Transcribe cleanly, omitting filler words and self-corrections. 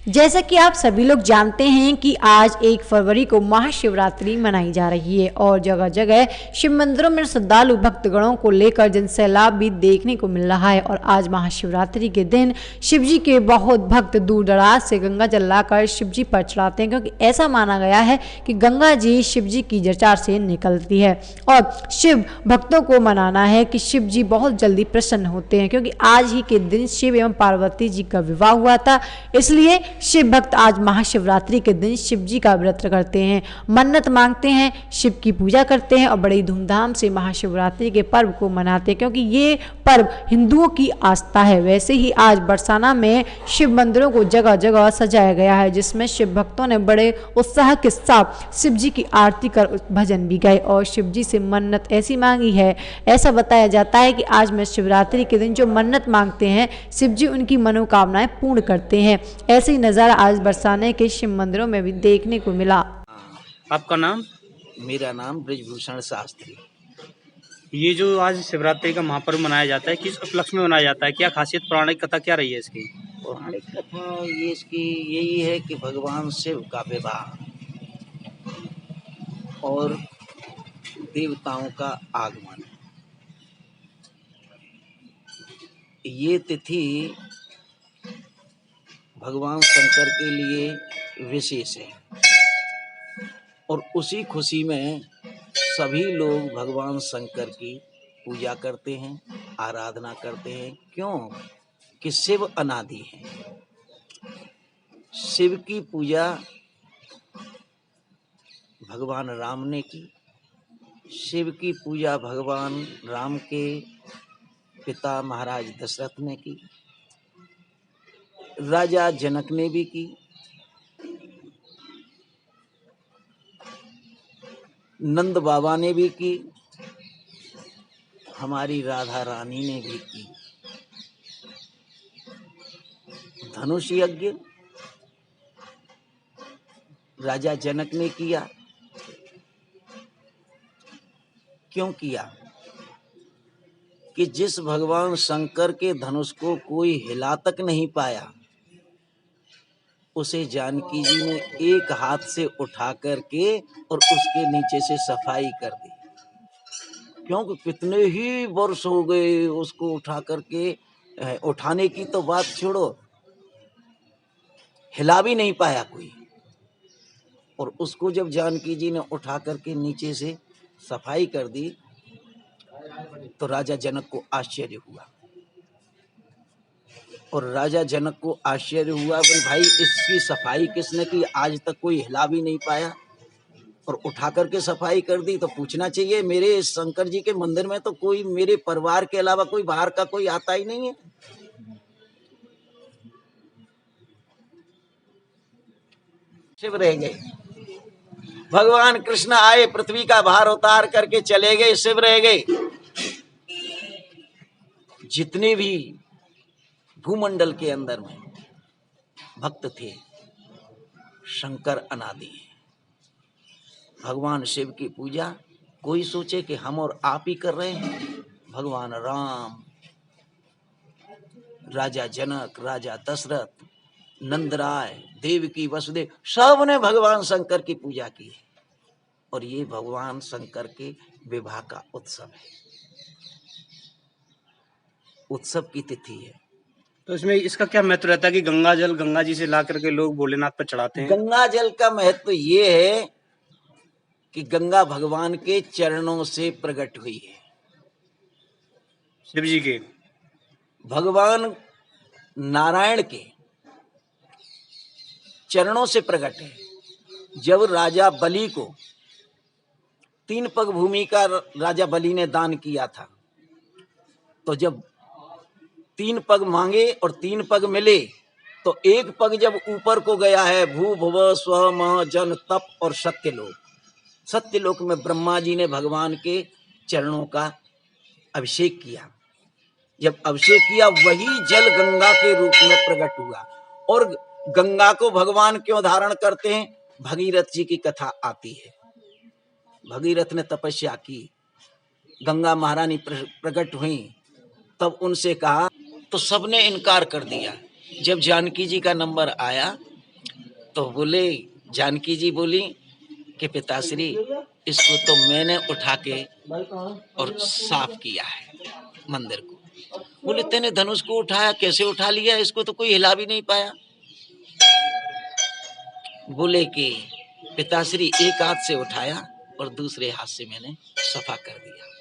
जैसा कि आप सभी लोग जानते हैं कि आज 1 फरवरी को महाशिवरात्रि मनाई जा रही है और जगह जगह शिव मंदिरों में श्रद्धालु भक्तगणों को लेकर जनसैलाब भी देखने को मिल रहा है। और आज महाशिवरात्रि के दिन शिव जी के बहुत भक्त दूर दराज से गंगा जल लाकर शिव जी पर चढ़ाते हैं, क्योंकि ऐसा माना गया है कि गंगा जी शिव जी की जटार से निकलती है और शिव भक्तों को मनाना है कि शिव जी बहुत जल्दी प्रसन्न होते हैं, क्योंकि आज ही के दिन शिव एवं पार्वती जी का विवाह हुआ था। इसलिए शिव भक्त आज महाशिवरात्रि के दिन शिव जी का व्रत करते हैं, मन्नत मांगते हैं, शिव की पूजा करते हैं और बड़ी धूमधाम से महाशिवरात्रि के पर्व को मनाते हैं, क्योंकि ये पर्व हिंदुओं की आस्था है। वैसे ही आज बरसाना में शिव मंदिरों को जगह जगह सजाया गया है, जिसमें शिव भक्तों ने बड़े उत्साह के साथ शिव जी की आरती कर भजन भी गाए और शिव जी से मन्नत ऐसी मांगी है। ऐसा बताया जाता है कि आज में शिवरात्रि के दिन जो मन्नत मांगते हैं शिव जी उनकी मनोकामनाएं पूर्ण करते हैं। ऐसे ही नज़ारा आज बरसाने के शिव मंदिरों में भी देखने को मिला। आपका नाम? मेरा नाम ब्रजभूषण शास्त्री। ये जो आज शिवरात्रि का महापर्व मनाया जाता है, किस उपलक्ष्य में मनाया जाता है? क्या खासियत, पौराणिक कथा क्या रही है इसकी? पौराणिक कथा ये इसकी यही है कि भगवान शिव का विवाह और देवताओं का आगमन। ये तिथि भगवान शंकर के लिए विशेष है और उसी खुशी में सभी लोग भगवान शंकर की पूजा करते हैं, आराधना करते हैं। क्यों? कि शिव अनादि हैं। शिव की पूजा भगवान राम ने की। शिव की पूजा भगवान राम के पिता महाराज दशरथ ने की, राजा जनक ने भी की, नंद बाबा ने भी की, हमारी राधा रानी ने भी की। धनुष यज्ञ राजा जनक ने किया। क्यों किया? कि जिस भगवान शंकर के धनुष को कोई हिला तक नहीं पाया, उसे जानकी जी ने एक हाथ से उठा करके और उसके नीचे से सफाई कर दी। क्योंकि कितने ही वर्ष हो गए उसको उठा करके, उठाने की तो बात छोड़ो, हिला भी नहीं पाया कोई। और उसको जब जानकी जी ने उठा करके नीचे से सफाई कर दी तो राजा जनक को आश्चर्य हुआ। और राजा जनक को आश्चर्य हुआ कि भाई इसकी सफाई किसने की? आज तक कोई हिला भी नहीं पाया और उठा करके सफाई कर दी। तो पूछना चाहिए, मेरे शंकर जी के मंदिर में तो कोई मेरे परिवार के अलावा कोई बाहर का कोई आता ही नहीं है। शिव रह गए। भगवान कृष्ण आए, पृथ्वी का भार उतार करके चले गए, शिव रह गए। जितने भी भूमंडल के अंदर में भक्त थे, शंकर अनादि है। भगवान शिव की पूजा कोई सोचे कि हम और आप ही कर रहे हैं। भगवान राम, राजा जनक, राजा दशरथ, नंदराय, देवकी, वसुदेव, सब ने भगवान शंकर की पूजा की है। और ये भगवान शंकर के विवाह का उत्सव है, उत्सव की तिथि है। तो इसमें इसका क्या महत्व रहता है कि गंगा जल गंगा जी से ला करके लोग भोलेनाथ पर चढ़ाते हैं? गंगा जल का महत्व ये है कि गंगा भगवान के चरणों से प्रकट हुई है। शिव जी के भगवान नारायण के चरणों से प्रकट है। जब राजा बलि को 3 पग भूमि का राजा बलि ने दान किया था, तो जब 3 पग मांगे और 3 पग मिले, तो एक पग जब ऊपर को गया है, भू भुव स्व मह जन तप और सत्यलोक। सत्यलोक में ब्रह्मा जी ने भगवान के चरणों का अभिषेक किया। जब अभिषेक किया, वही जल गंगा के रूप में प्रकट हुआ। और गंगा को भगवान क्यों धारण करते हैं? भगीरथ जी की कथा आती है। भगीरथ ने तपस्या की, गंगा महारानी प्रकट हुई, तब उनसे कहा तो सबने इनकार कर दिया। जब जानकी जी का नंबर आया तो बोले, जानकी जी बोली कि पिताश्री इसको तो मैंने उठा के और साफ किया है मंदिर को। बोले, तेने धनुष को उठाया, कैसे उठा लिया? इसको तो कोई हिला भी नहीं पाया। बोले कि पिताश्री एक हाथ से उठाया और दूसरे हाथ से मैंने सफा कर दिया।